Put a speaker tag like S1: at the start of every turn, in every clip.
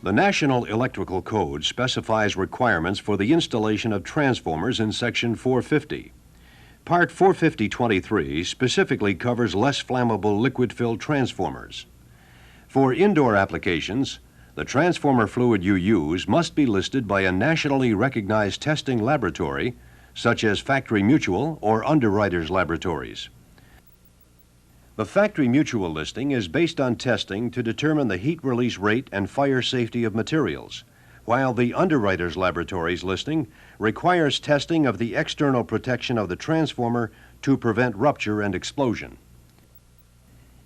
S1: The National Electrical Code specifies requirements for the installation of transformers in Section 450. Part 450.23 specifically covers less flammable liquid-filled transformers. For indoor applications, the transformer fluid you use must be listed by a nationally recognized testing laboratory, such as Factory Mutual or Underwriters Laboratories. The Factory Mutual listing is based on testing to determine the heat release rate and fire safety of materials, while the Underwriters Laboratories listing requires testing of the external protection of the transformer to prevent rupture and explosion.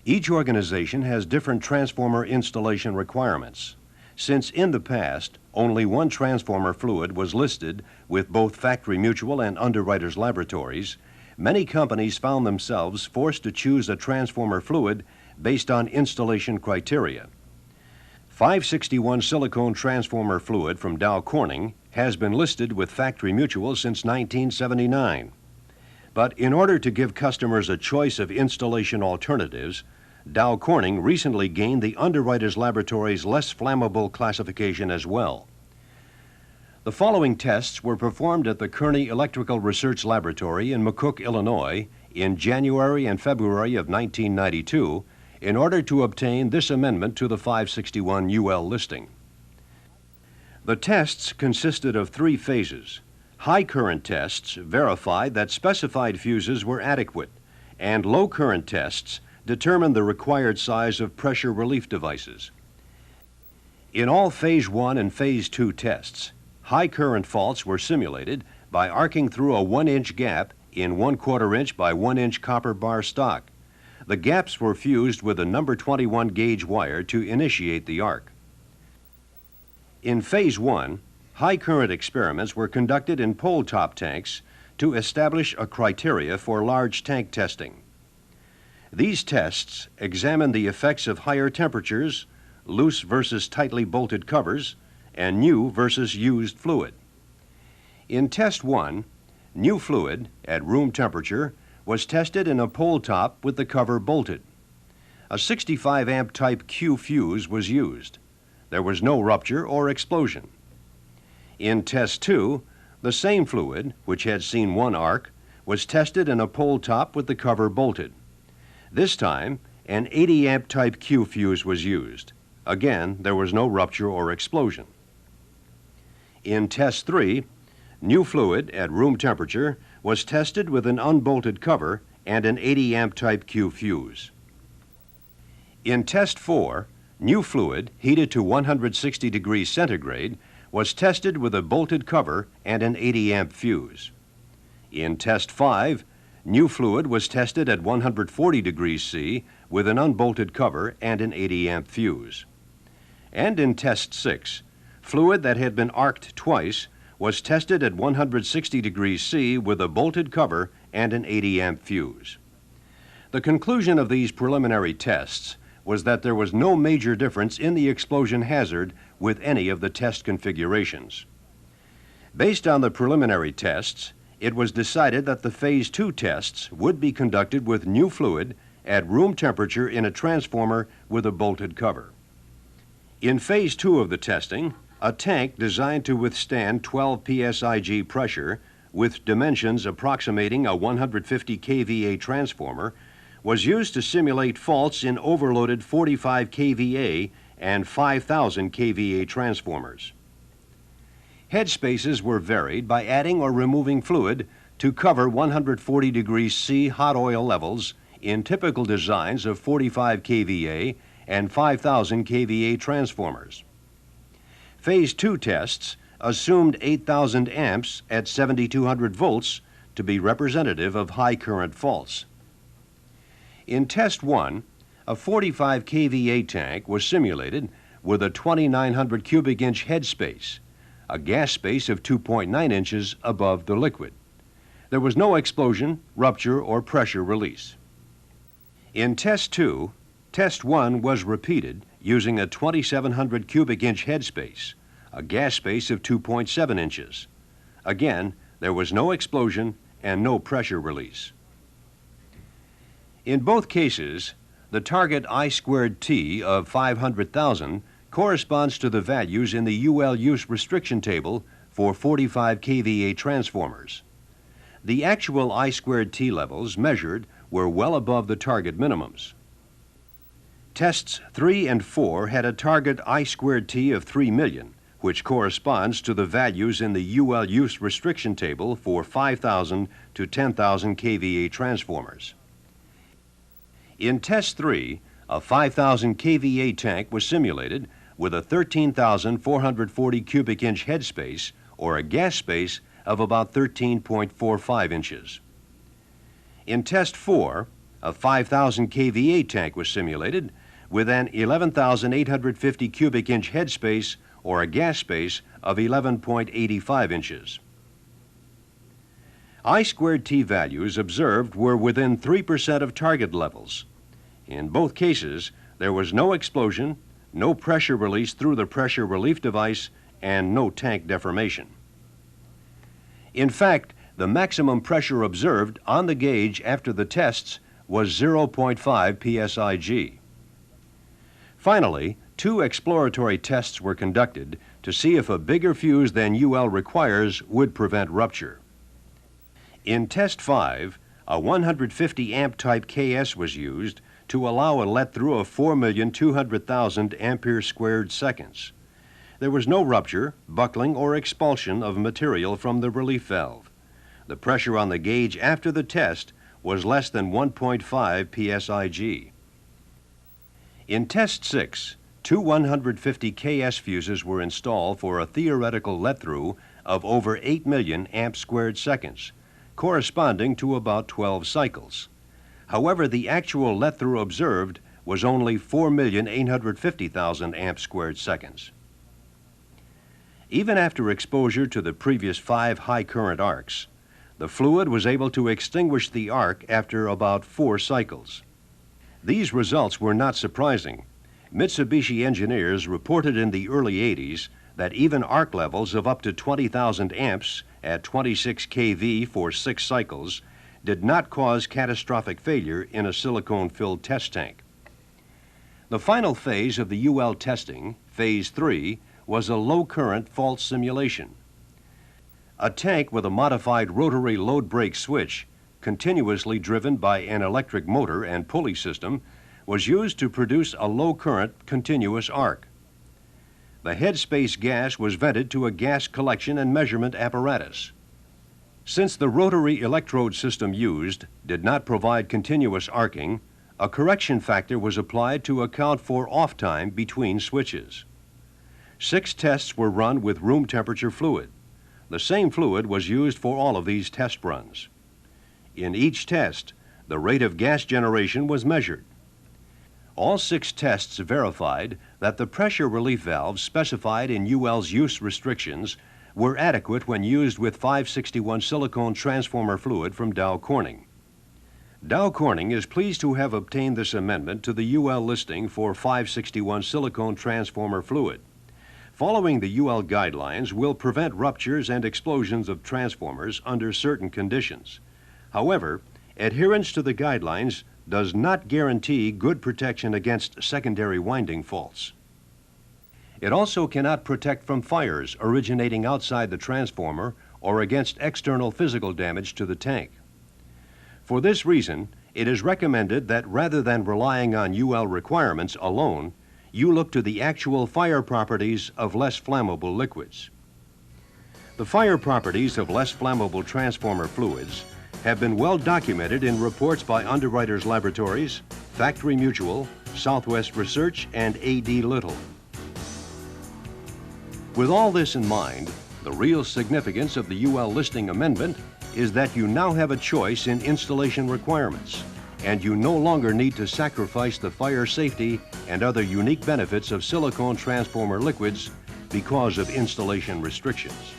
S1: Each organization has different transformer installation requirements. Since in the past, only one transformer fluid was listed with both Factory Mutual and Underwriters Laboratories, many companies found themselves forced to choose a transformer fluid based on installation criteria. 561 Silicone Transformer Fluid from Dow Corning has been listed with Factory Mutual since 1979. But in order to give customers a choice of installation alternatives, Dow Corning recently gained the Underwriters Laboratories' less flammable classification as well. The following tests were performed at the Kearney Electrical Research Laboratory in McCook, Illinois, in January and February of 1992 in order to obtain this amendment to the 561 UL listing. The tests consisted of 3 phases. High current tests verified that specified fuses were adequate, and low current tests determined the required size of pressure relief devices. In all Phase 1 and Phase 2 tests, high current faults were simulated by arcing through a 1-inch gap in 1/4 inch by 1-inch copper bar stock. The gaps were fused with a number 21 gauge wire to initiate the arc. In Phase 1, high current experiments were conducted in pole top tanks to establish a criteria for large tank testing. These tests examined the effects of higher temperatures, loose versus tightly bolted covers, and new versus used fluid. In Test 1, new fluid at room temperature was tested in a pole top with the cover bolted. A 65 amp type Q fuse was used. There was no rupture or explosion. In Test 2, the same fluid, which had seen one arc, was tested in a pole top with the cover bolted. This time, an 80 amp type Q fuse was used. Again, there was no rupture or explosion. In Test 3, new fluid at room temperature was tested with an unbolted cover and an 80 amp type Q fuse. In Test 4, new fluid heated to 160 degrees centigrade was tested with a bolted cover and an 80 amp fuse. In Test 5, new fluid was tested at 140 degrees C with an unbolted cover and an 80 amp fuse. And in Test 6, fluid that had been arced twice was tested at 160 degrees C with a bolted cover and an 80 amp fuse. The conclusion of these preliminary tests was that there was no major difference in the explosion hazard with any of the test configurations. Based on the preliminary tests, it was decided that the Phase 2 tests would be conducted with new fluid at room temperature in a transformer with a bolted cover. In Phase 2 of the testing, a tank designed to withstand 12 psig pressure with dimensions approximating a 150 kVA transformer was used to simulate faults in overloaded 45 kVA and 5,000 kVA transformers. Head spaces were varied by adding or removing fluid to cover 140 degrees C hot oil levels in typical designs of 45 kVA and 5,000 kVA transformers. Phase 2 tests assumed 8,000 amps at 7,200 volts to be representative of high current faults. In Test 1, a 45 kVA tank was simulated with a 2,900 cubic inch head space, a gas space of 2.9 inches above the liquid. There was no explosion, rupture, or pressure release. In Test 2, Test 1 was repeated using a 2,700 cubic inch head space, a gas space of 2.7 inches. Again, there was no explosion and no pressure release. In both cases, the target I squared T of 500,000 corresponds to the values in the UL use restriction table for 45 kVA transformers. The actual I²T levels measured were well above the target minimums. Tests 3 and 4 had a target I²T of 3 million, which corresponds to the values in the UL use restriction table for 5,000 to 10,000 kVA transformers. In Test 3, a 5,000 kVA tank was simulated with a 13,440 cubic inch head space, or a gas space of about 13.45 inches. In Test 4, a 5,000 kVA tank was simulated with an 11,850 cubic inch head space, or a gas space of 11.85 inches. I²T values observed were within 3% of target levels. In both cases, there was no explosion, no pressure release through the pressure relief device, and no tank deformation. In fact, the maximum pressure observed on the gauge after the tests was 0.5 psig. Finally, 2 exploratory tests were conducted to see if a bigger fuse than UL requires would prevent rupture. In Test 5, a 150 amp type KS was used to allow a let-through of 4,200,000 ampere squared seconds. There was no rupture, buckling, or expulsion of material from the relief valve. The pressure on the gauge after the test was less than 1.5 psig. In Test 6, 2 150 KS fuses were installed for a theoretical let-through of over 8 million amp squared seconds, corresponding to about 12 cycles. However, the actual let-through observed was only 4,850,000 amp squared seconds. Even after exposure to the previous 5 high-current arcs, the fluid was able to extinguish the arc after about 4 cycles. These results were not surprising. Mitsubishi engineers reported in the early 80s that even arc levels of up to 20,000 amps at 26 kV for 6 cycles did not cause catastrophic failure in a silicone-filled test tank. The final phase of the UL testing, Phase 3, was a low-current fault simulation. A tank with a modified rotary load brake switch, continuously driven by an electric motor and pulley system, was used to produce a low-current continuous arc. The headspace gas was vented to a gas collection and measurement apparatus. Since the rotary electrode system used did not provide continuous arcing, a correction factor was applied to account for off time between switches. 6 tests were run with room temperature fluid. The same fluid was used for all of these test runs. In each test, the rate of gas generation was measured. All 6 tests verified that the pressure relief valves specified in UL's use restrictions were adequate when used with 561 silicone transformer fluid from Dow Corning. Dow Corning is pleased to have obtained this amendment to the UL listing for 561 silicone transformer fluid. Following the UL guidelines will prevent ruptures and explosions of transformers under certain conditions. However, adherence to the guidelines does not guarantee good protection against secondary winding faults. It also cannot protect from fires originating outside the transformer or against external physical damage to the tank. For this reason, it is recommended that rather than relying on UL requirements alone, you look to the actual fire properties of less flammable liquids. The fire properties of less flammable transformer fluids have been well documented in reports by Underwriters Laboratories, Factory Mutual, Southwest Research, and A.D. Little. With all this in mind, the real significance of the UL listing amendment is that you now have a choice in installation requirements, and you no longer need to sacrifice the fire safety and other unique benefits of silicone transformer liquids because of installation restrictions.